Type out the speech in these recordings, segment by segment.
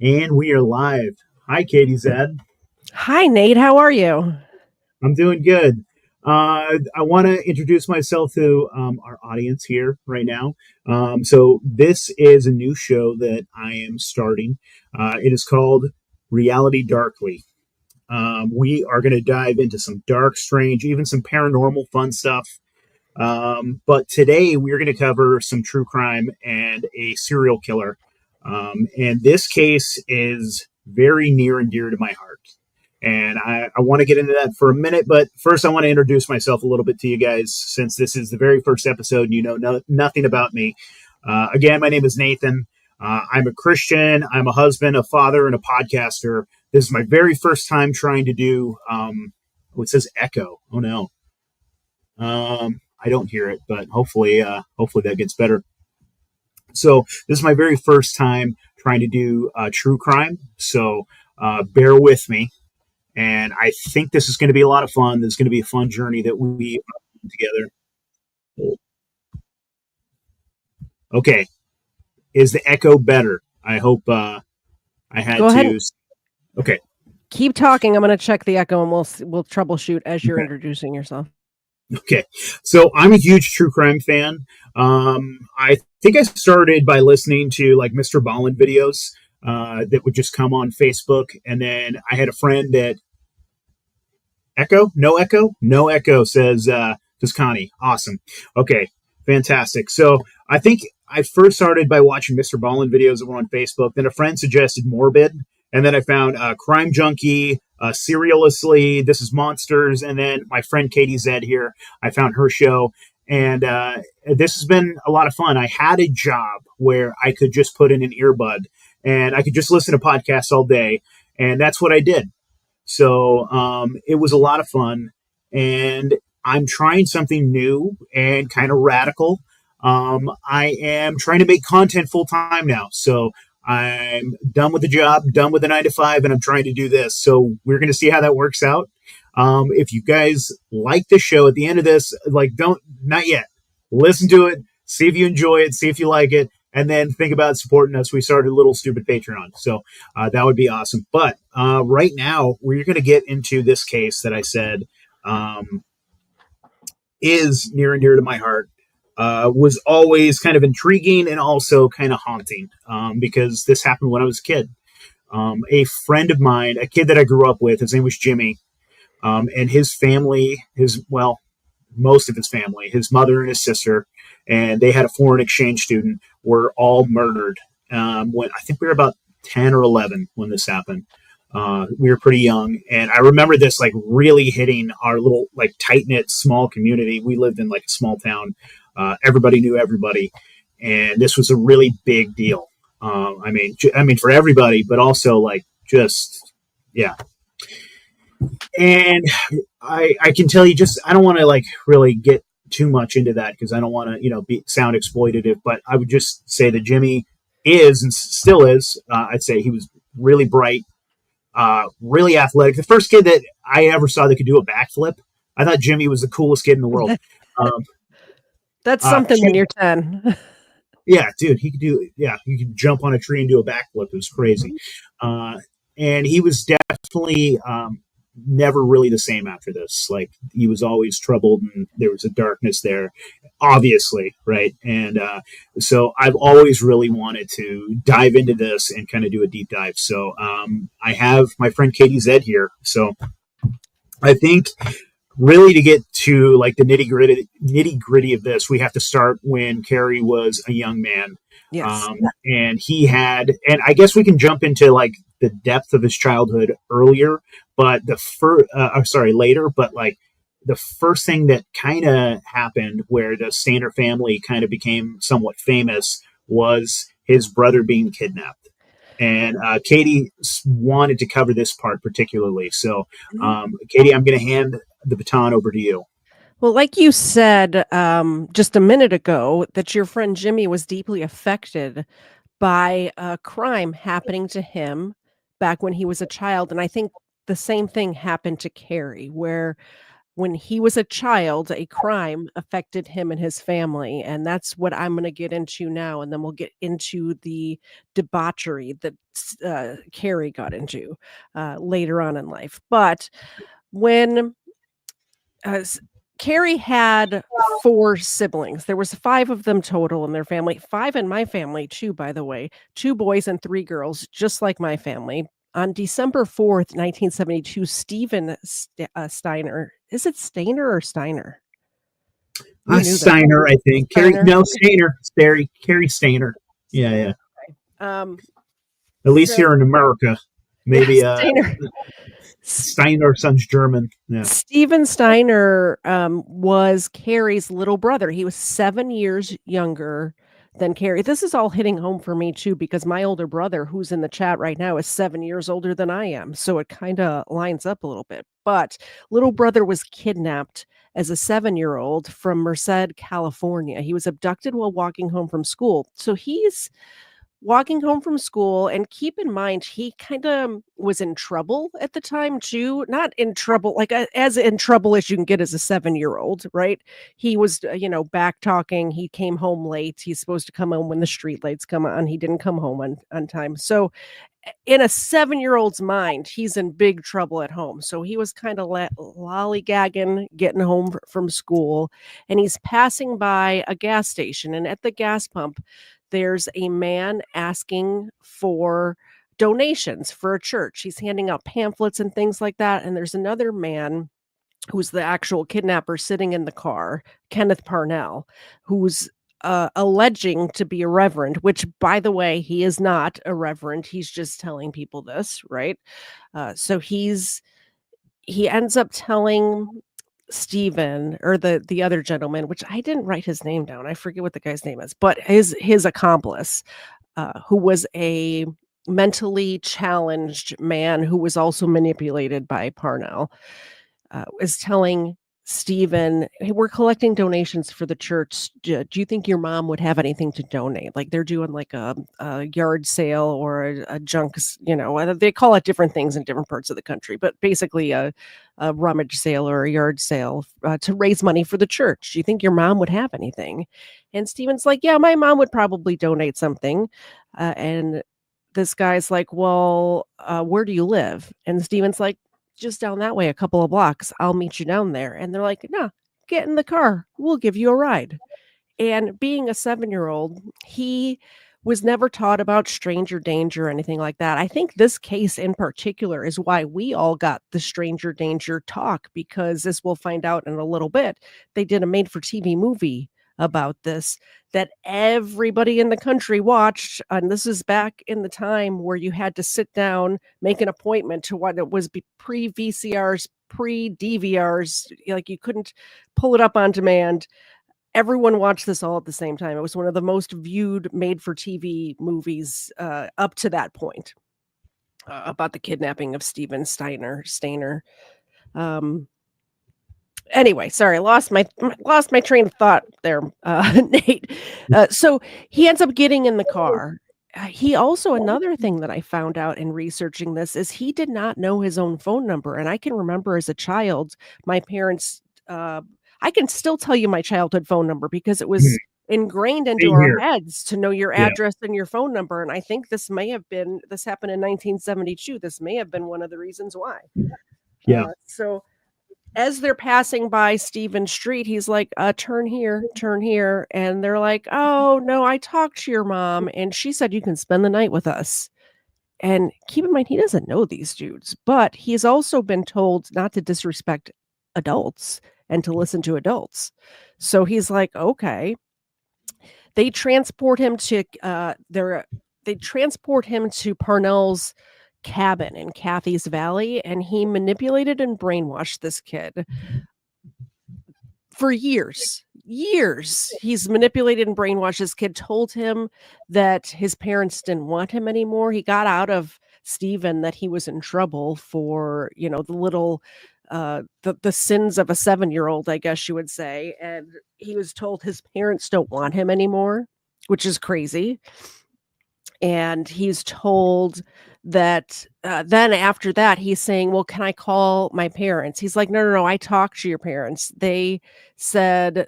And we are live. Hi, Katie Zed. Hi, Nate. How are you? I'm doing good. I want to introduce myself to our audience here right now. So, this is a new show that I am starting. It is called Reality Darkly. We are going to dive into some dark, strange, even some paranormal fun stuff. But today we're going to cover some true crime and a serial killer. And this case is very near and dear to my heart. And I want to get into that for a minute, but first I want to introduce myself a little bit to you guys since this is the very first episode and you know nothing about me. Again, my name is Nathan. I'm a Christian, I'm a husband, a father, and a podcaster. This is my very first time trying to do, it says echo. Oh no. I don't hear it, but hopefully that gets better. So this is my very first time trying to do true crime. So bear with me. And I think this is going to be a lot of fun. This is going to be a fun journey that we together. Okay. Is the echo better? I hope I had Go ahead. to. Okay. Keep talking. I'm going to check the echo and we'll troubleshoot as you're Okay. introducing yourself. Okay. So I'm a huge true crime fan. I think I started by listening to like Mr. Ballin videos that would just come on Facebook. And then I had a friend that Echo? No echo? No echo, says Connie. Awesome. Okay, fantastic. So I think I first started by watching Mr. Ballin videos that were on Facebook. Then a friend suggested Morbid. And then I found Crime Junkie, Serialously, This is Monsters. And then my friend Katie Zed here, I found her show. And this has been a lot of fun. I had a job where I could just put in an earbud and I could just listen to podcasts all day. And that's what I did. So it was a lot of fun, and I'm trying something new and kind of radical. I am trying to make content full time now. So I'm done with the job, done with the 9 to 5, and I'm trying to do this. So we're going to see how that works out. If you guys like the show at the end of this, not yet. Listen to it, see if you enjoy it, see if you like it, and then think about supporting us. We started a little stupid Patreon, so that would be awesome. But right now, we're going to get into this case that I said is near and dear to my heart. Was always kind of intriguing and also kind of haunting because this happened when I was a kid. A friend of mine, a kid that I grew up with, his name was Jimmy, and his family, most of his family, his mother and his sister, and they had a foreign exchange student, were all murdered. When I think we were about 10 or 11 when this happened. We were pretty young, and I remember this like really hitting our little like tight knit small community. We lived in like a small town. Everybody knew everybody, and this was a really big deal. I mean for everybody, but also like just yeah. And I can tell you, just I don't want to like really get too much into that because I don't want to sound exploitative, but I would just say that Jimmy is and still is. I'd say he was really bright, really athletic. The first kid that I ever saw that could do a backflip. I thought Jimmy was the coolest kid in the world. That's something when you're 10. Yeah, dude, he could jump on a tree and do a backflip. It was crazy. And he was definitely never really the same after this. Like he was always troubled and there was a darkness there, obviously, right? And so I've always really wanted to dive into this and kind of do a deep dive. So I have my friend Katie Zed here. So I think really to get to like the nitty gritty of this, we have to start when Cary was a young man. Yes. And he had, and I guess we can jump into like the depth of his childhood earlier, but later, but like the first thing that kind of happened where the Stayner family kind of became somewhat famous was his brother being kidnapped. And Katie wanted to cover this part particularly. So, Katie, I'm going to hand the baton over to you. Well, like you said just a minute ago, that your friend Jimmy was deeply affected by a crime happening to him back when he was a child. And I think the same thing happened to Cary, where when he was a child, a crime affected him and his family, and that's what I'm gonna get into now, and then we'll get into the debauchery that Cary got into, later on in life. But when s Cary had 4 siblings, there was 5 of them total in their family, 5 in my family too, by the way, 2 boys and 3 girls, just like my family. On December 4th, 1972, Stephen Steiner, is it Stainer or Steiner? You knew this. Steiner, I think. Cary, Steiner. no, Stayner. Cary Stayner. Yeah, yeah. Steiner, okay. At least So here in America, yeah, maybe Steiner. Steiner sounds German. Yeah. Steven Steiner, was Carrie's little brother. He was 7 years younger than Carrie. This is all hitting home for me too, because my older brother, who's in the chat right now, is 7 years older than I am, so it kinda lines up a little bit. But little brother was kidnapped as a 7-year-old from Merced, California. He was abducted while walking home from school. So he's walking home from school, and keep in mind, he kinda was in trouble at the time too, not in trouble, like, as in trouble as you can get as a 7-year-old, right? He was, back talking, he came home late, he's supposed to come home when the street lights come on, he didn't come home on time, so, in a 7-year-old's mind, he's in big trouble at home, so he was kinda lollygagging, getting home from school, and he's passing by a gas station, and at the gas pump, there's a man asking for donations for a church. He's handing out pamphlets and things like that, and there's another man who's the actual kidnapper sitting in the car, Kenneth Parnell, who's, alleging to be a reverend, which, by the way, he is not a reverend, he's just telling people this, right? So he ends up telling Stephen, or the other gentleman, which I didn't write his name down, I forget what the guy's name is, but his accomplice, who was a mentally challenged man who was also manipulated by Parnell, is telling Stephen, "Hey, we're collecting donations for the church. Do you think your mom would have anything to donate?" Like, they're doing, like, a yard sale or a junk they call it different things in different parts of the country, but basically a rummage sale or a yard sale, to raise money for the church. "Do you think your mom would have anything?" And Stephen's like, "Yeah, my mom would probably donate something." And this guy's like, "Well, where do you live?" And Stephen's like, "Just down that way a couple of blocks. I'll meet you down there." And they're like, "No, get in the car. We'll give you a ride." And being a 7-year-old, he was never taught about stranger danger or anything like that. I think this case in particular is why we all got the stranger danger talk, because, as we'll find out in a little bit, they did a made for TV movie about this that everybody in the country watched, and this is back in the time where you had to sit down, make an appointment to what it was pre-VCRs, pre-DVRs, like, you couldn't pull it up on demand. Everyone watched this all at the same time. It was one of the most viewed made-for-TV movies, up to that point, about the kidnapping of Stephen Stayner. Um, anyway, sorry, lost my train of thought there, Nate. So he ends up getting in the car. He also, another thing that I found out in researching this is he did not know his own phone number, and I can remember as a child, my parents, I can still tell you my childhood phone number because it was ingrained into Same our here. heads to know your Yeah. address and your phone number, and I think this happened in 1972. This may have been one of the reasons why. Yeah. So as they're passing by Stephen Street, he's like, turn here." And they're like, "Oh, no, I talked to your mom, and she said you can spend the night with us." And keep in mind, he doesn't know these dudes, but he's also been told not to disrespect adults and to listen to adults. So he's like, "Okay." They transport him to they transport him to Parnell's cabin in Kathy's Valley, and he manipulated and brainwashed this kid for years. Years. He's manipulated and brainwashed this kid, told him that his parents didn't want him anymore. He got out of Stephen that he was in trouble for, the little the sins of a 7-year-old, I guess you would say. And he was told his parents don't want him anymore, which is crazy. And he's told that then after that, he's saying, "Well, can I call my parents?" He's like, "No, no, no, I talked to your parents. They said,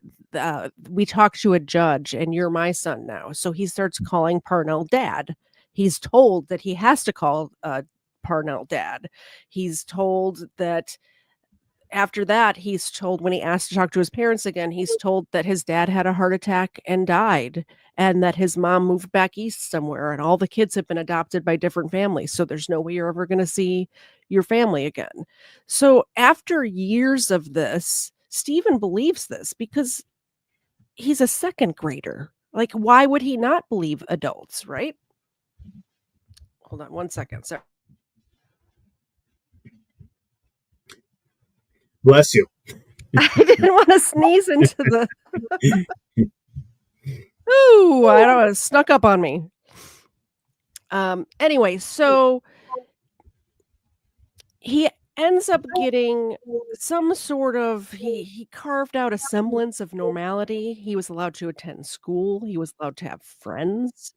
we talked to a judge and you're my son now." So he starts calling Parnell dad. He's told that he has to call Parnell dad. He's told that after that, he's told when he asked to talk to his parents again, he's told that his dad had a heart attack and died, and that his mom moved back east somewhere, and all the kids have been adopted by different families. So there's no way you're ever going to see your family again. So after years of this, Stephen believes this because he's a second grader. Like, why would he not believe adults, right? Hold on one second. Sorry. Bless you. I didn't want to sneeze into the. Ooh, I don't know. It snuck up on me. Anyway, so he ends up getting some sort of he carved out a semblance of normality. He was allowed to attend school. He was allowed to have friends.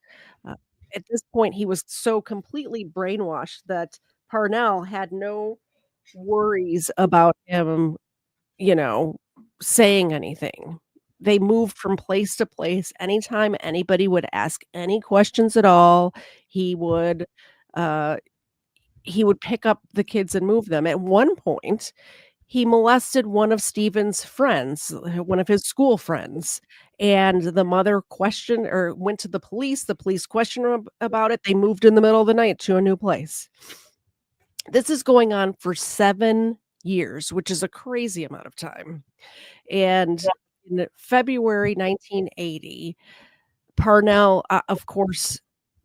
Uh, at this point, he was so completely brainwashed that Parnell had no worries about him, you know, saying anything. They moved from place to place. Anytime anybody would ask any questions at all, he would uh he would pick up the kids and move them. At one point, he molested one of Stephen's friends, one of his school friends, and the mother questioned or went to the police. The police questioned him about it. They moved in the middle of the night to a new place. This is going on for 7 years, which is a crazy amount of time. And in February 1980, Parnell, of course,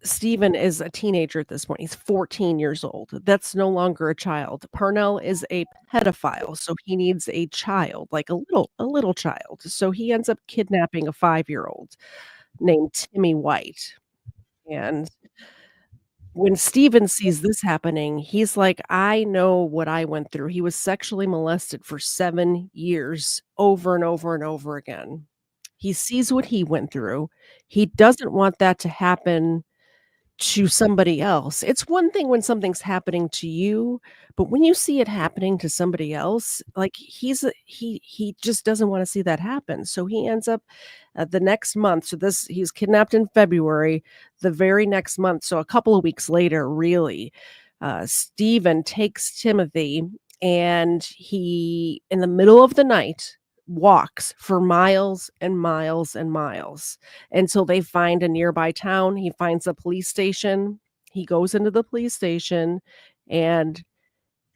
Stephen is a teenager at this point. He's 14 years old. That's no longer a child. Parnell is a pedophile, so he needs a child, like a little child. So he ends up kidnapping a 5-year-old named Timmy White. And when Steven sees this happening, he's like, "I know what I went through." He was sexually molested for 7 years over and over and over again. He sees what he went through. He doesn't want that to happen to somebody else. It's one thing when something's happening to you, but when you see it happening to somebody else, like he just doesn't want to see that happen. So he ends up the next month. So this he's kidnapped in February. The very next month, so a couple of weeks later, really, Stephen takes Timothy and he, in the middle of the night, walks for miles and miles and miles until they find a nearby town. He finds a police station. He goes into the police station and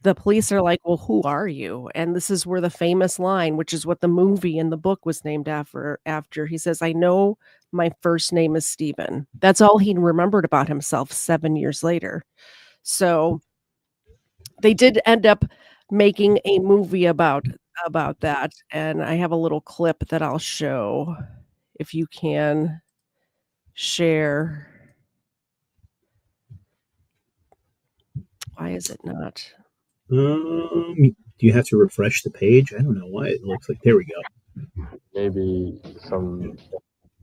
the police are like, "Well, who are you?" And this is where the famous line, which is what the movie and the book was named after. He says, "I know my first name is Stephen." That's all he remembered about himself 7 years later. So they did end up making a movie about that, and I have a little clip that I'll show if you can share. Why is it not? Do you have to refresh the page? I don't know why it looks like. There we go. Maybe some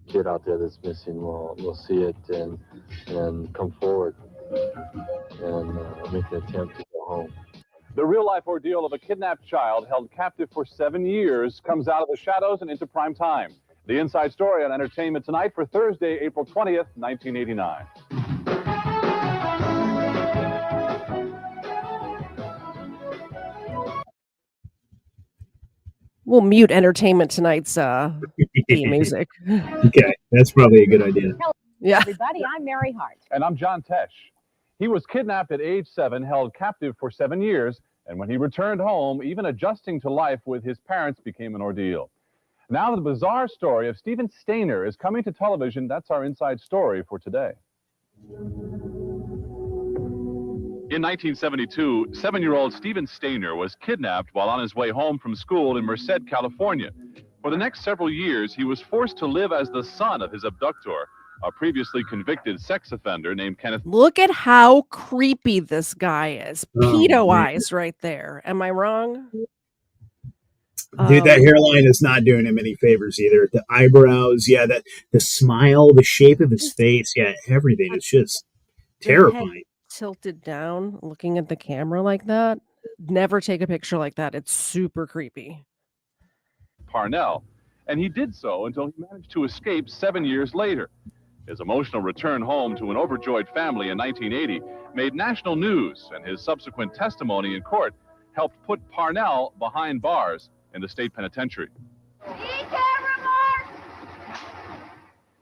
kid out there that's missing will see it and come forward and make an attempt to go home. The real-life ordeal of a kidnapped child held captive for 7 years comes out of the shadows and into prime time. The inside story on Entertainment Tonight for Thursday, April 20th, 1989. We'll mute Entertainment Tonight's theme music. Okay, that's probably a good idea. Hello, Yeah. everybody. I'm Mary Hart. And I'm John Tesh. He was kidnapped at age 7, held captive for 7 years, and when he returned home, even adjusting to life with his parents became an ordeal. Now the bizarre story of Cary Stayner is coming to television. That's our inside story for today. In 1972, 7-year-old Cary Stayner was kidnapped while on his way home from school in Merced, California. For the next several years, he was forced to live as the son of his abductor, a previously convicted sex offender named Kenneth. Look at how creepy this guy is. Pedo man. eyes right there. Am I wrong? Dude, that hairline is not doing him any favors either. The eyebrows, yeah, the smile, the shape of his face, yeah, everything is just terrifying. tilted down, looking at the camera like that. Never take a picture like that. It's super creepy. Parnell, and he did so until he managed to escape 7 years later. His emotional return home to an overjoyed family in 1980 made national news, and his subsequent testimony in court helped put Parnell behind bars in the state penitentiary.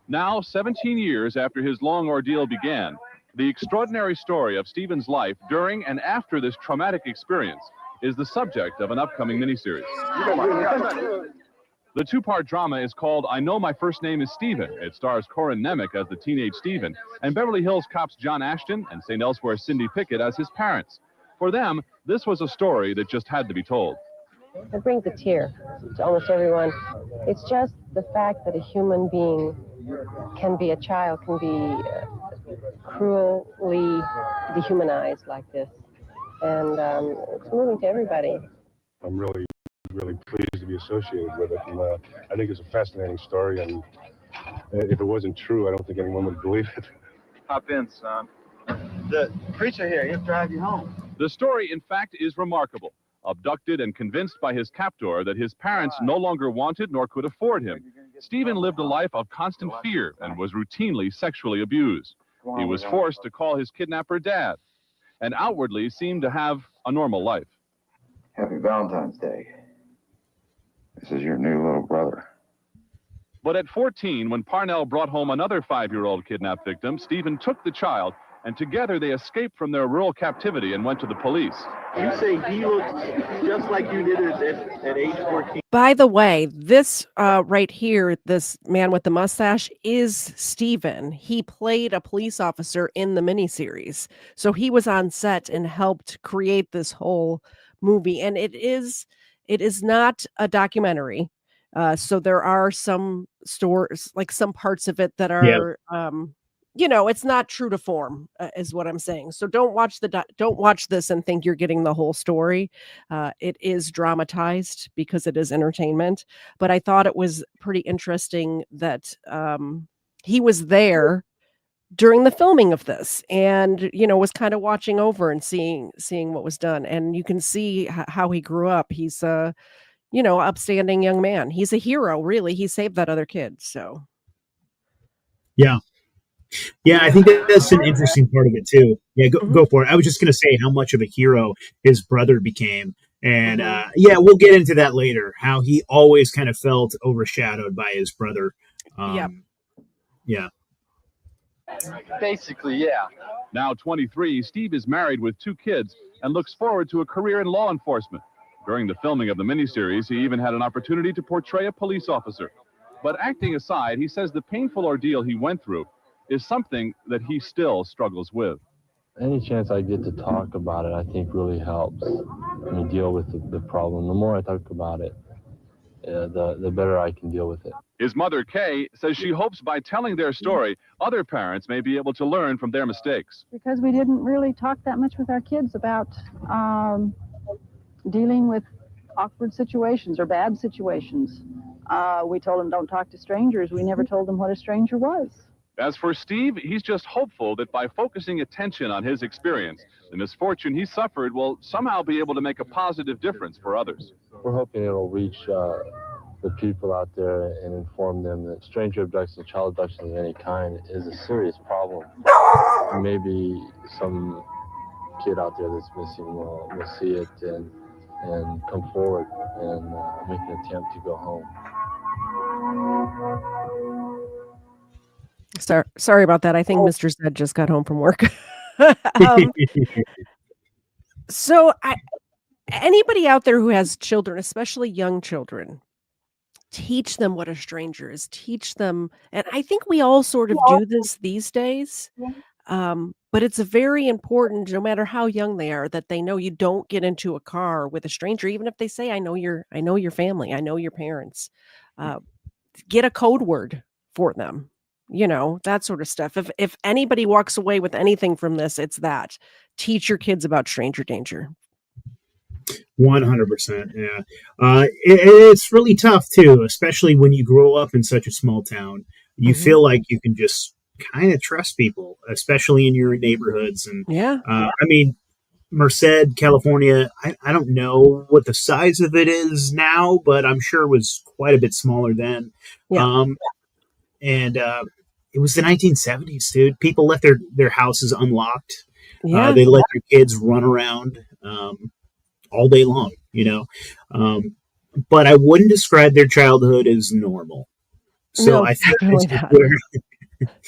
Now, 17 years after his long ordeal began, the extraordinary story of Stephen's life during and after this traumatic experience is the subject of an upcoming miniseries. The two-part drama is called I Know My First Name is Stephen. It stars Corin Nemec as the teenage Stephen, and Beverly Hills cops John Ashton and St. Elsewhere Cindy Pickett as his parents. For them, this was a story that just had to be told. It brings a tear to almost everyone. It's just the fact that a human being can be a child, can be cruelly dehumanized like this. And it's moving to everybody. I'm really pleased to be associated with it. And I think it's a fascinating story. And if it wasn't true, I don't think anyone would believe it. Hop in, son. The preacher here, he'll drive you home. The story, in fact, is remarkable. Abducted and convinced by his captor that his parents no longer wanted nor could afford him, Stephen lived a life of constant fear and was routinely sexually abused. He was forced to call his kidnapper Dad, and outwardly seemed to have a normal life. Happy Valentine's Day. This is your new little brother. But at 14, when Parnell brought home another 5-year-old kidnapped victim, Stephen took the child, and together they escaped from their rural captivity and went to the police. You say he looked just like you did at age 14? By the way, this right here, this man with the mustache is Stephen. He played a police officer in the miniseries. So he was on set and helped create this whole movie. And it is not a documentary. So there are some stories, like some parts of it that are, it's not true to form, is what I'm saying. So don't watch this and think you're getting the whole story. It is dramatized because it is entertainment. But I thought it was pretty interesting that he was there during the filming of this, and was kind of watching over and seeing what was done. And you can see how he grew up. He's a upstanding young man. He's a hero, really. He saved that other kid. So yeah, I think that's an interesting part of it too. Yeah, go for it. I was just going to say how much of a hero his brother became. And we'll get into that later, how he always kind of felt overshadowed by his brother. Yeah. Basically, yeah. Now 23, Steve is married with 2 kids and looks forward to a career in law enforcement. During the filming of the miniseries, he even had an opportunity to portray a police officer. But acting aside, he says the painful ordeal he went through is something that he still struggles with. Any chance I get to talk about it, I think really helps me deal with the problem. The more I talk about it, the better I can deal with it. His mother, Kay, says she hopes by telling their story, other parents may be able to learn from their mistakes. Because we didn't really talk that much with our kids about dealing with awkward situations or bad situations. We told them don't talk to strangers. We never told them what a stranger was. As for Steve, he's just hopeful that by focusing attention on his experience, the misfortune he suffered will somehow be able to make a positive difference for others. We're hoping it'll reach the people out there and inform them that stranger abduction, child abduction of any kind is a serious problem. Maybe some kid out there that's missing will see it and come forward and make an attempt to go home. Sorry about that. I think Mr. Zed just got home from work. So anybody out there who has children, especially young children, teach them what a stranger is. Teach them. And I think we all sort of do this these days. But it's very important, no matter how young they are, that they know you don't get into a car with a stranger, even if they say, I know your family, I know your parents. Get a code word for them. That sort of stuff. If anybody walks away with anything from this, it's that. Teach your kids about stranger danger. 100%. Yeah. It's really tough too, especially when you grow up in such a small town. You feel like you can just kind of trust people, especially in your neighborhoods. And Yeah. I mean, Merced, California, I don't know what the size of it is now, but I'm sure it was quite a bit smaller then. Yeah. Um, and it was the 1970s, dude. People left their houses unlocked. Yeah. They let their kids run around all day long, but I wouldn't describe their childhood as normal. So No, I think definitely not.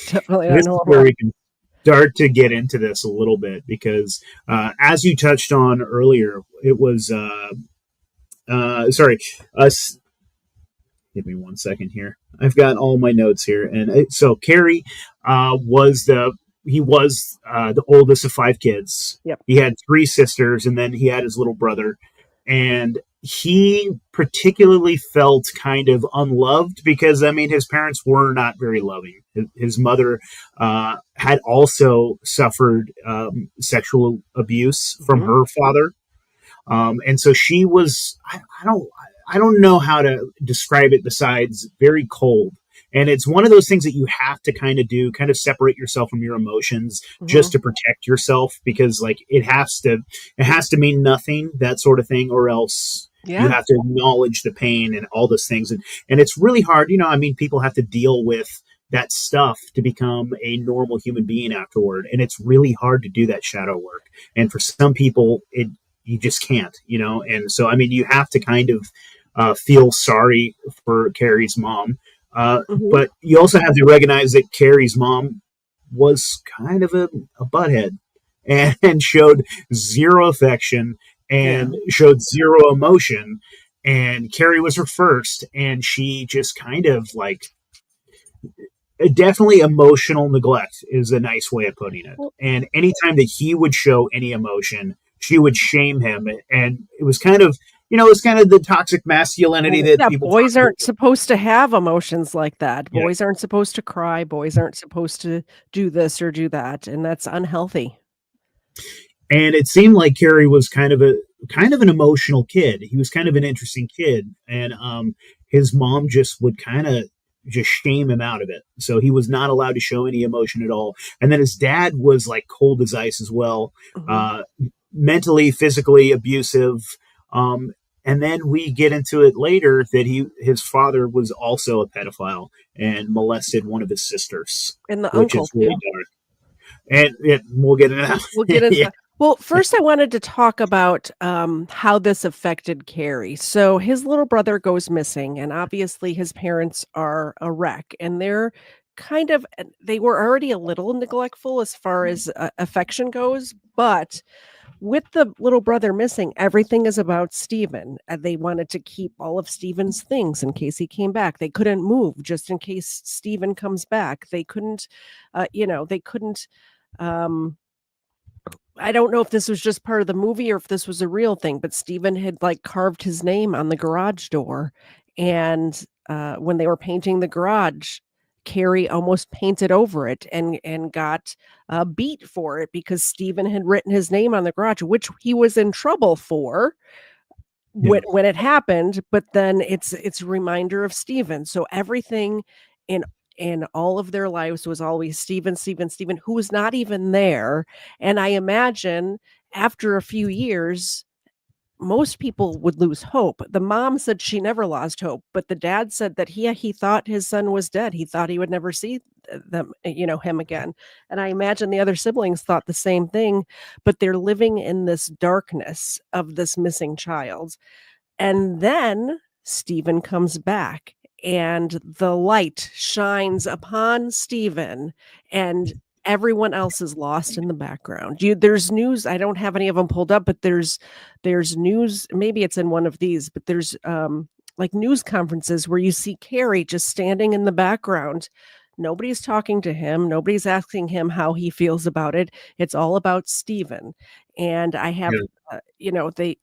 Definitely not this is where normal. we can start to get into this a little bit because, as you touched on earlier, it was sorry, us. Give me 1 second here. I've got all my notes here, and so Cary was the oldest of five kids. Yep. He had three sisters, and then he had his little brother, and he particularly felt kind of unloved because I mean his parents were not very loving. His mother had also suffered sexual abuse from her father, and so she was I don't know how to describe it besides very cold. And it's one of those things that you have to kind of do, kind of separate yourself from your emotions just to protect yourself because like it has to mean nothing, that sort of thing, or else you have to acknowledge the pain and all those things. And it's really hard, I mean, people have to deal with that stuff to become a normal human being afterward. And it's really hard to do that shadow work. And for some people, you just can't, and so I mean you have to kind of feel sorry for Cary's mom, but you also have to recognize that Cary's mom was kind of a butthead and showed zero affection and showed zero emotion, and Cary was her first, and she just kind of like definitely emotional neglect is a nice way of putting it. And anytime that he would show any emotion, she would shame him, and it was kind of the toxic masculinity that people boys aren't supposed to have emotions like that. Boys aren't supposed to cry. Boys aren't supposed to do this or do that, and that's unhealthy. And it seemed like Cary was kind of an emotional kid. He was kind of an interesting kid, and his mom just would kind of just shame him out of it. So he was not allowed to show any emotion at all. And then his dad was like cold as ice as well, mentally, physically abusive. And then we get into it later that his father was also a pedophile and molested one of his sisters, and the which uncle is really dark. And we'll get into that. We'll get into that. Well, first I wanted to talk about how this affected Cary. So his little brother goes missing, and obviously his parents are a wreck, and they were already a little neglectful as far as affection goes, but with the little brother missing, everything is about Stephen. They wanted to keep all of Stephen's things in case he came back. They couldn't move just in case Stephen comes back. They couldn't, they couldn't. I don't know if this was just part of the movie or if this was a real thing, but Stephen had like carved his name on the garage door. And when they were painting the garage, Cary almost painted over it and got beat for it because Stephen had written his name on the garage, which he was in trouble for when it happened. But then it's a reminder of Stephen. So everything in all of their lives was always Stephen, who was not even there. And I imagine after a few years, most people would lose hope. The mom said she never lost hope, but the dad said that he thought his son was dead. He thought he would never see him again. And I imagine the other siblings thought the same thing, but they're living in this darkness of this missing child. And then Stephen comes back and the light shines upon Stephen, and everyone else is lost in the background. There's news. I don't have any of them pulled up, but there's news. Maybe it's in one of these, but there's like news conferences where you see Cary just standing in the background. Nobody's talking to him. Nobody's asking him how he feels about it. It's all about Stephen. And I have,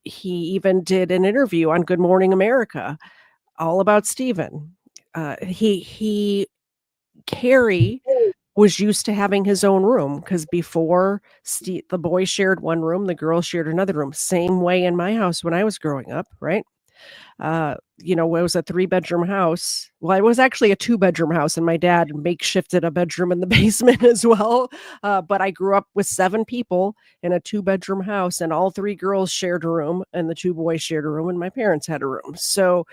he even did an interview on Good Morning America all about Stephen. Cary was used to having his own room because before the boy shared one room, the girl shared another room. Same way in my house when I was growing up, right? It was a 3-bedroom house. Well, it was actually a 2-bedroom house, and my dad makeshifted a bedroom in the basement as well. But I grew up with 7 people in a 2-bedroom house, and all 3 girls shared a room, and the 2 boys shared a room, and my parents had a room. So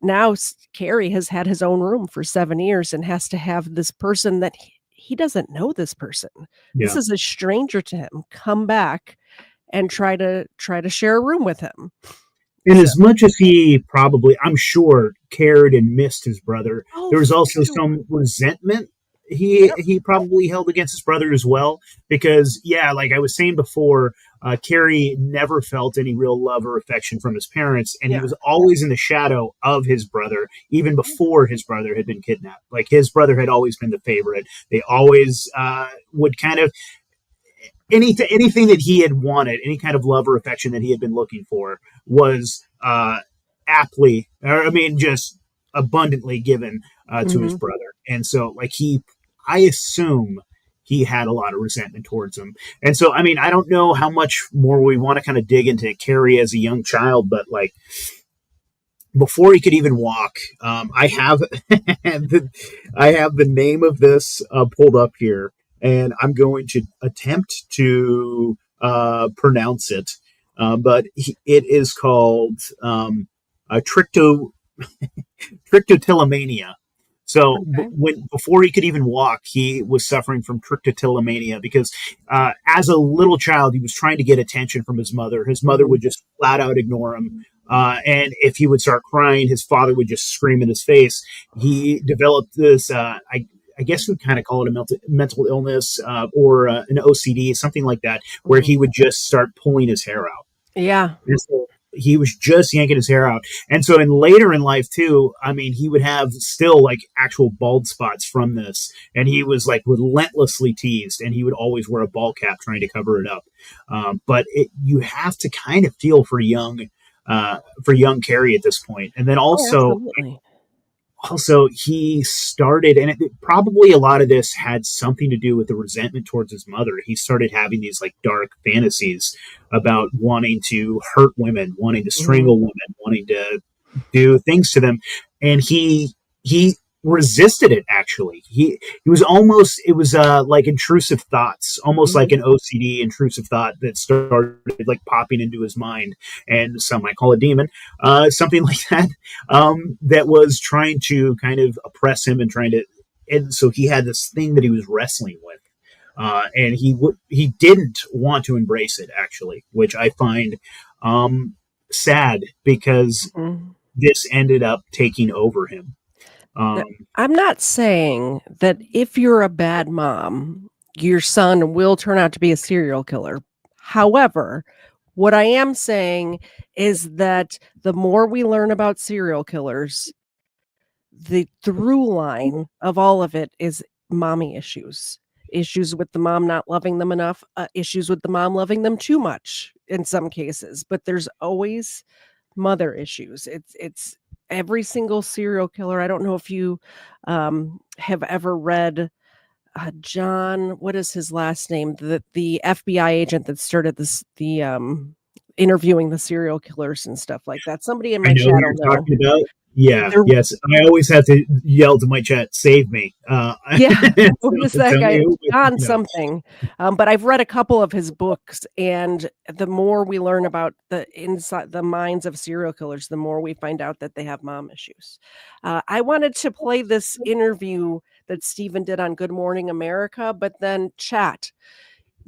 now Cary has had his own room for 7 years and has to have this person that he doesn't know this person. This Yeah. is a stranger to him, come back and try to share a room with him. And as much as he probably, I'm sure, cared and missed his brother, there was also some resentment he probably held against his brother as well. Because, yeah, like I was saying before, Cary never felt any real love or affection from his parents, and he was always in the shadow of his brother, even before his brother had been kidnapped. Like, his brother had always been the favorite. They always would kind of anything that he had wanted, any kind of love or affection that he had been looking for, was just abundantly given to his brother. And so, like, I assume he had a lot of resentment towards him. And so, I mean, I don't know how much more we want to kind of dig into Cary as a young child, but like, before he could even walk, I have the name of this pulled up here, and I'm going to attempt to pronounce it, but it is called trichotillomania. So before he could even walk, he was suffering from trichotillomania because as a little child, he was trying to get attention from his mother. His mother would just flat out ignore him. And if he would start crying, his father would just scream in his face. He developed this, I guess we'd kind of call it a mental illness or an OCD, something like that, where he would just start pulling his hair out. Yeah. So he was just yanking his hair out. And so later in life too, I mean, he would have still like actual bald spots from this. And he was like relentlessly teased, and he would always wear a ball cap trying to cover it up. But you have to kind of feel for young Cary at this point. And then also he started, and probably a lot of this had something to do with the resentment towards his mother. He started having these like dark fantasies about wanting to hurt women, wanting to strangle women, wanting to do things to them. And he resisted it. Actually, it was like intrusive thoughts, almost like an OCD intrusive thought that started like popping into his mind, and some might call a demon, something like that, that was trying to kind of oppress him and so he had this thing that he was wrestling with, and he didn't want to embrace it, actually, which I find sad, because this ended up taking over him. I'm not saying that if you're a bad mom, your son will turn out to be a serial killer. However, what I am saying is that the more we learn about serial killers, the through line of all of it is mommy issues with the mom not loving them enough, issues with the mom loving them too much in some cases, but there's always mother issues. It's every single serial killer. I don't know if you have ever read John, what is his last name? The FBI agent that started interviewing the serial killers and stuff like that. Somebody in my chat will know. Talking about. Yeah, yes. I always have to yell to my chat, "Save me!" Who is that guy? John something. But I've read a couple of his books, and the more we learn about the minds of serial killers, the more we find out that they have mom issues. I wanted to play this interview that Stephen did on Good Morning America, but then chat.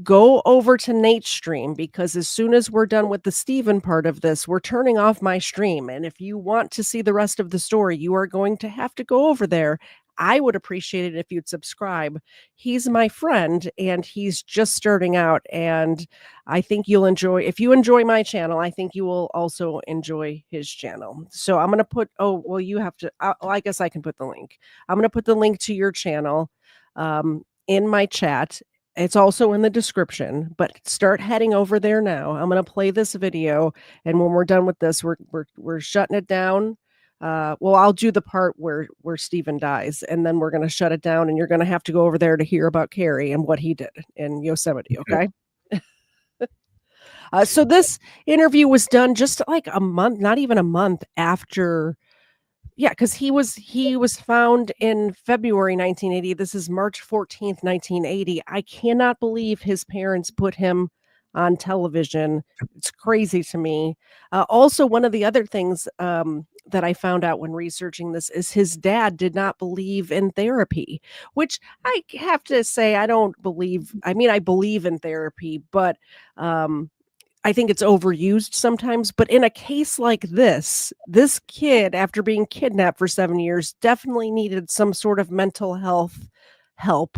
Go over to Nate's stream, because as soon as we're done with the Stephen part of this, we're turning off my stream. And if you want to see the rest of the story, you are going to have to go over there. I would appreciate it if you'd subscribe. He's my friend, and he's just starting out. And I think you'll enjoy, if you enjoy my channel, I think you will also enjoy his channel. So I'm going to put, you have to, I guess I can put the link. I'm going to put the link to your channel in my chat. It's also in the description, but start heading over there now. I'm going to play this video, and when we're done with this, we're shutting it down. I'll do the part where Stephen dies, and then we're going to shut it down, and you're going to have to go over there to hear about Cary and what he did in Yosemite. Okay. So this interview was done just like a month, not even a month after. Yeah, because he was found in February 1980. This is March 14th, 1980. I cannot believe his parents put him on television. It's crazy to me. Also, one of the other things that I found out when researching this is his dad did not believe in therapy, which I have to say I don't believe. I mean, I believe in therapy, but I think it's overused sometimes, but in a case like this kid, after being kidnapped for 7 years, definitely needed some sort of mental health help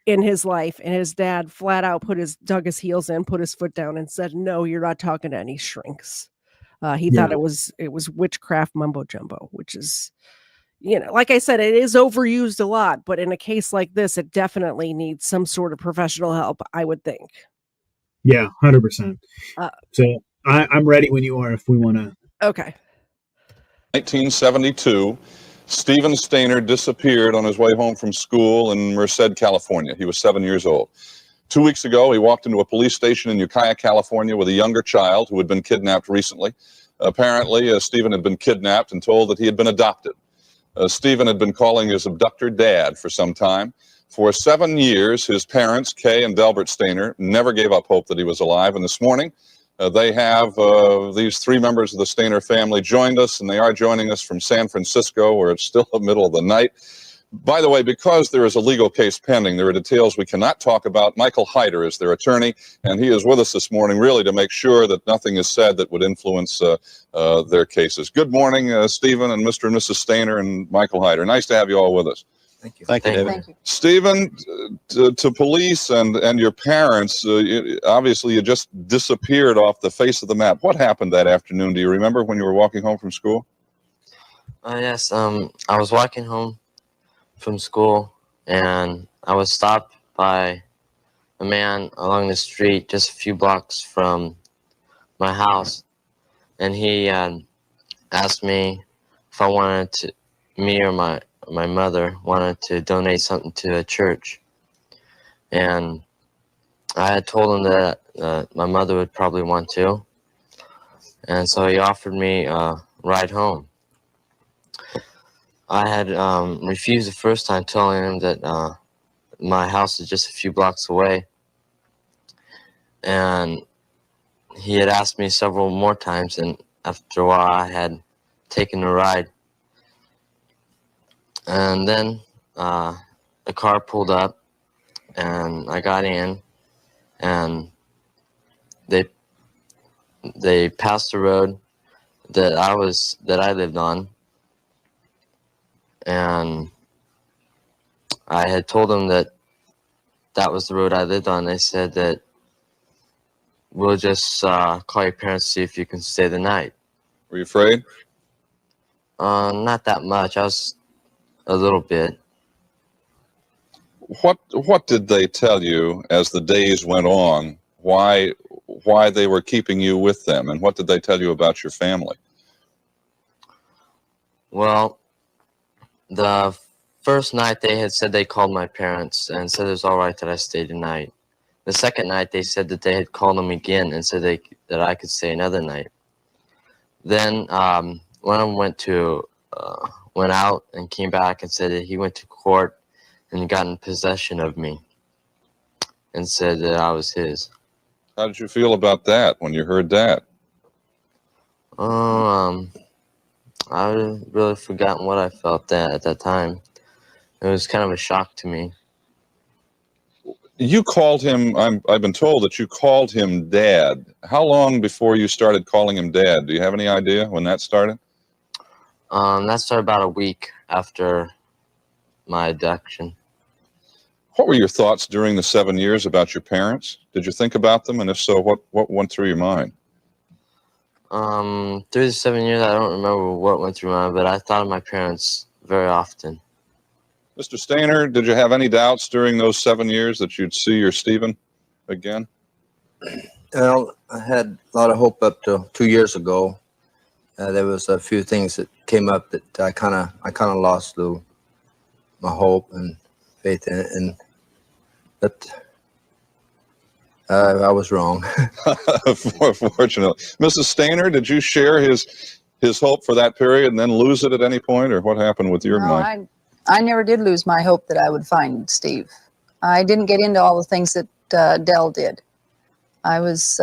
in his life, and his dad flat out dug his heels in, put his foot down, and said, "No, you're not talking to any shrinks." He Yeah. thought it was witchcraft mumbo jumbo, which is, like I said, it is overused a lot, but in a case like this, it definitely needs some sort of professional help, I would think. Yeah, 100%. Uh, So I'm ready when you are if we want to. okay. 1972, Stephen Stayner disappeared on his way home from school in Merced, California. He was 7 years old. 2 weeks ago, he walked into a police station in Ukiah, California with a younger child who had been kidnapped recently. Apparently, Stephen had been kidnapped and told that he had been adopted. Stephen had been calling his abductor Dad for some time. For 7 years, his parents, Kay and Delbert Stayner, never gave up hope that he was alive. And this morning, they have these three members of the Stayner family joined us, and they are joining us from San Francisco, where it's still the middle of the night. By the way, because there is a legal case pending, there are details we cannot talk about. Michael Hyder is their attorney, and he is with us this morning really to make sure that nothing is said that would influence their cases. Good morning, Stephen and Mr. and Mrs. Stayner and Michael Hyder. Nice to have you all with us. Thank you. Thank you, David. Thank you. Stephen, to police and your parents, obviously you just disappeared off the face of the map. What happened that afternoon? Do you remember when you were walking home from school? Yes, I was walking home from school, and I was stopped by a man along the street just a few blocks from my house, and he asked me if I wanted to, me or my mother wanted to donate something to a church, and I had told him that my mother would probably want to, and so he offered me a ride home. I had refused the first time, telling him that my house is just a few blocks away, and he had asked me several more times, and after a while I had taken the ride. And then a car pulled up, and I got in, and they passed the road that I lived on, and I had told them that was the road I lived on. They said that we'll just call your parents to see if you can stay the night. Were you afraid? Not that much. I was a little bit. What did they tell you as the days went on? Why they were keeping you with them, and what did they tell you about your family? Well, the first night they had said they called my parents and said it was all right that I stayed the night. The second night they said that they had called them again and said that I could stay another night. Then one of them went out and came back and said that he went to court and got in possession of me and said that I was his. How did you feel about that when you heard that? I really forgotten what I felt at that time. It was kind of a shock to me. You called him, I've been told that you called him Dad. How long before you started calling him Dad? Do you have any idea when that started? That started about a week after my abduction. What were your thoughts during the 7 years about your parents? Did you think about them? And if so, what went through your mind? Through the 7 years, I don't remember what went through my mind, but I thought of my parents very often. Mr. Stayner, did you have any doubts during those 7 years that you'd see your Stephen again? Well, I had a lot of hope up to 2 years ago. There was a few things that came up that I kind of lost my hope and faith in it. But I was wrong. Fortunately. Mrs. Stayner, did you share his hope for that period and then lose it at any point, or what happened with your No, mind? I never did lose my hope that I would find Steve. I didn't get into all the things that Dell did. I was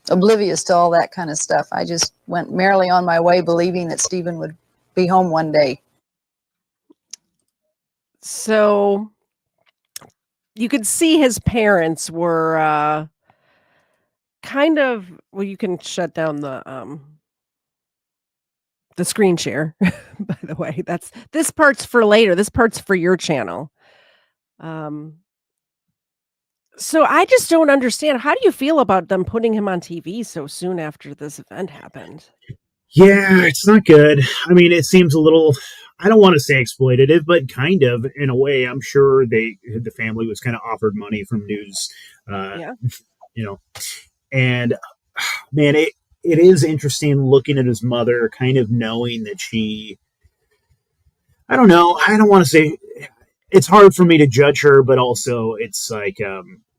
oblivious to all that kind of stuff. I just went merrily on my way, believing that Stephen would be home one day. So you could see his parents were kind of, well, you can shut down the screen share, by the way. This part's for later. This part's for your channel. So I just don't understand. How do you feel about them putting him on TV so soon after this event happened? Yeah, it's not good. I mean, it seems a little, I don't want to say exploitative, but kind of in a way. I'm sure the family was kind of offered money from news, Yeah. you know, and man, it is interesting looking at his mother, kind of knowing that I don't know, I don't want to say, it's hard for me to judge her, but also it's like,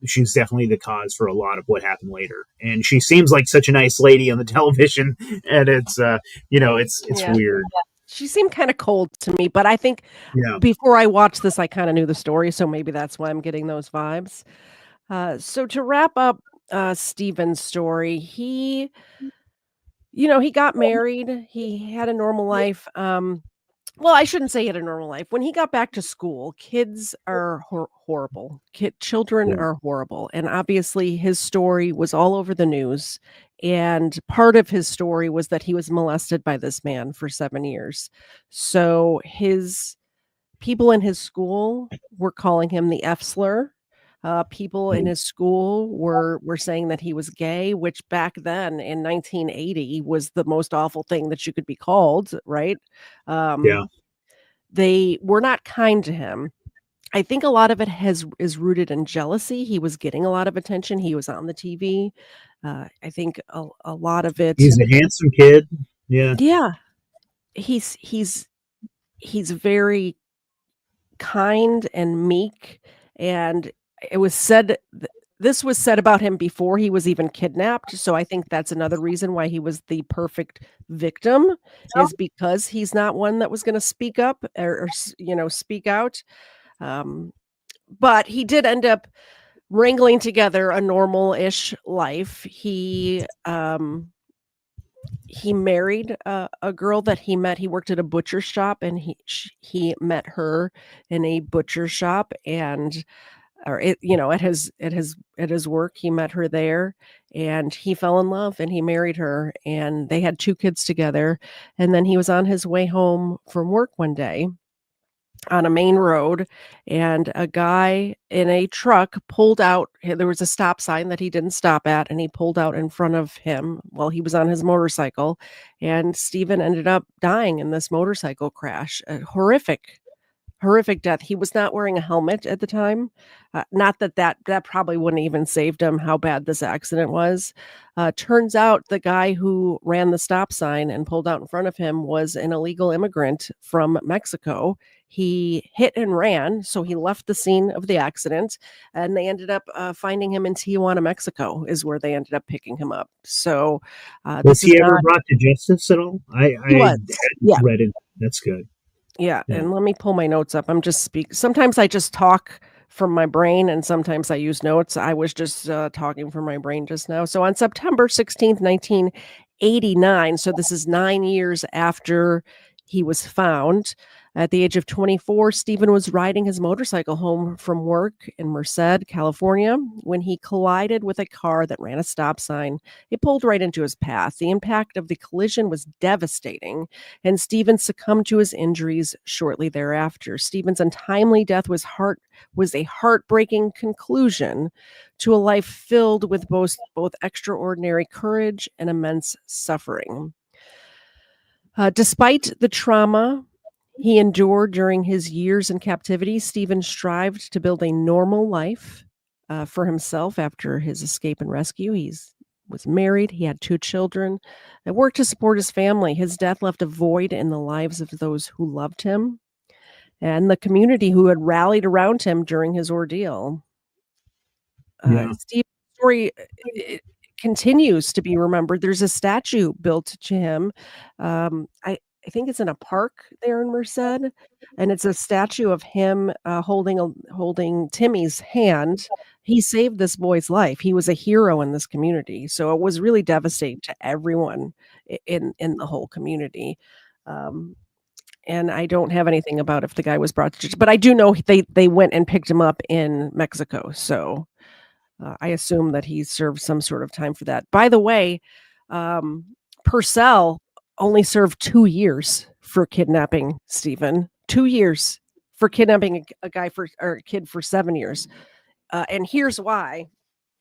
she's definitely the cause for a lot of what happened later. And she seems like such a nice lady on the television, and it's, it's Yeah. weird. She seemed kind of cold to me, but I think Yeah. before I watched this, I kind of knew the story, so maybe that's why I'm getting those vibes. So to wrap up Steven's story, he got married. He had a normal life. Well, I shouldn't say he had a normal life. When he got back to school, kids are horrible. Children Yeah. are horrible. And obviously his story was all over the news. And part of his story was that he was molested by this man for 7 years. So his people in his school were calling him the F slur. People in his school were saying that he was gay, which back then in 1980 was the most awful thing that you could be called, right? Yeah. They were not kind to him. I think a lot of it is rooted in jealousy. He was getting a lot of attention. He was on the TV. I think a lot of it. He's a handsome kid. Yeah. Yeah, he's very kind and meek, and it was said this was said about him before he was even kidnapped, so I think that's another reason why he was the perfect victim, is because he's not one that was gonna speak up or speak out, but he did end up wrangling together a normal-ish life. He married a girl that he met. He worked at a butcher shop, and he met her in a butcher shop, and at his work, he met her there, and he fell in love, and he married her, and they had 2 kids together. And then he was on his way home from work one day on a main road, and a guy in a truck pulled out. There was a stop sign that he didn't stop at, and he pulled out in front of him while he was on his motorcycle, and Stephen ended up dying in this motorcycle crash. A horrific death. He was not wearing a helmet at the time. Not that probably wouldn't even saved him, how bad this accident was. Turns out the guy who ran the stop sign and pulled out in front of him was an illegal immigrant from Mexico. He hit and ran, so he left the scene of the accident, and they ended up finding him in Tijuana, Mexico, is where they ended up picking him up. So Was he ever brought to justice at all? I hadn't read it. That's good. Yeah, and let me pull my notes up. I'm just sometimes I just talk from my brain, and sometimes I use notes. I was just talking from my brain just now. So on September 16th, 1989, so this is 9 years after he was found. At the age of 24, Stephen was riding his motorcycle home from work in Merced, California, when he collided with a car that ran a stop sign. It pulled right into his path. The impact of the collision was devastating, and Stephen succumbed to his injuries shortly thereafter. Stephen's untimely death was a heartbreaking conclusion to a life filled with both extraordinary courage and immense suffering. Despite the trauma he endured during his years in captivity, Stephen strived to build a normal life for himself after his escape and rescue. He was married. He had 2 children and worked to support his family. His death left a void in the lives of those who loved him and the community who had rallied around him during his ordeal. Yeah. Steve's story continues to be remembered. There's a statue built to him. I think it's in a park there in Merced, and it's a statue of him holding Timmy's hand. He saved this boy's life. He was a hero in this community, so it was really devastating to everyone in the whole community. Um, and I don't have anything about if the guy was brought to justice, but I do know they went and picked him up in Mexico. So I assume that he served some sort of time for that. By the way, Purcell only served 2 years for kidnapping Stephen. 2 years for kidnapping a guy or a kid for 7 years. And here's why.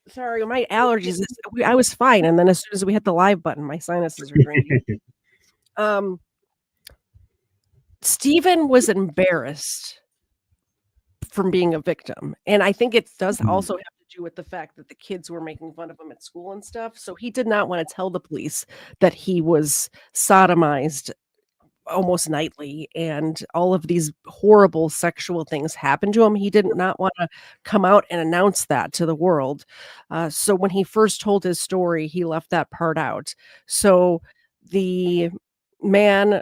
Sorry, my allergies. I was fine, and then as soon as we hit the live button, my sinuses are ringing. Stephen was embarrassed from being a victim, and I think it does also have to do with the fact that the kids were making fun of him at school and stuff. So he did not want to tell the police that he was sodomized almost nightly and all of these horrible sexual things happened to him. He did not want to come out and announce that to the world. So when he first told his story, he left that part out. So the man,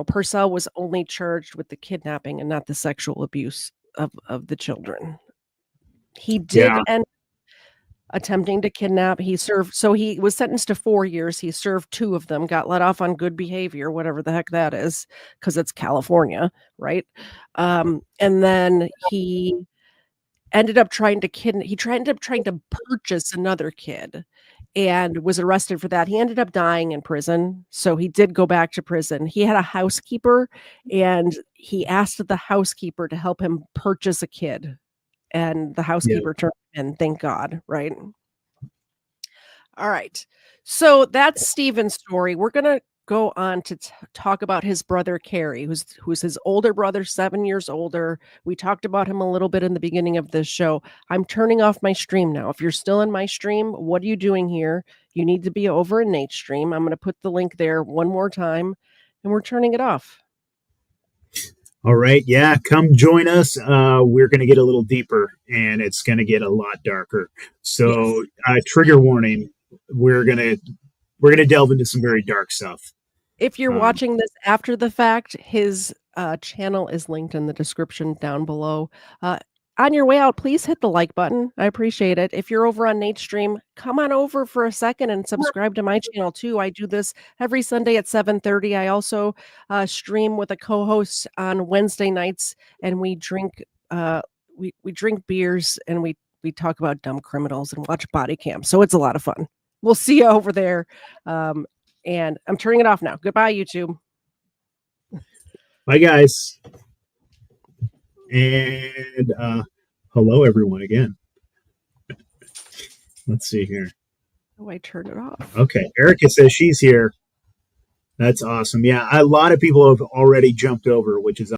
Purcell was only charged with the kidnapping and not the sexual abuse of the children. He did end attempting to kidnap. He was sentenced to 4 years. He served 2 of them, got let off on good behavior, whatever the heck that is, because it's California, right? And then he ended up trying to purchase another kid and was arrested for that. He ended up dying in prison. So he did go back to prison. He had a housekeeper and he asked the housekeeper to help him purchase a kid. And the housekeeper turned in, thank God, right? All right. So that's Stephen's story. We're going to go on to talk about his brother, Cary, who's his older brother, 7 years older. We talked about him a little bit in the beginning of this show. I'm turning off my stream now. If you're still in my stream, what are you doing here? You need to be over in Nate's stream. I'm going to put the link there one more time, and we're turning it off. All right. Yeah. Come join us. We're going to get a little deeper and it's going to get a lot darker. So trigger warning, we're going to delve into some very dark stuff. If you're watching this after the fact, his channel is linked in the description down below. On your way out, please hit the like button. I appreciate it. If you're over on Nate's stream, come on over for a second and subscribe to my channel too. I do this every Sunday at 7:30. I also stream with a co-host on Wednesday nights, and we drink we drink beers and we talk about dumb criminals and watch body cam. So it's a lot of fun. We'll see you over there. And I'm turning it off now. Goodbye, YouTube. Bye, guys. And hello, everyone, again. Let's see here. Oh, I turned it off. Okay. Erica says she's here. That's awesome. Yeah, a lot of people have already jumped over, which is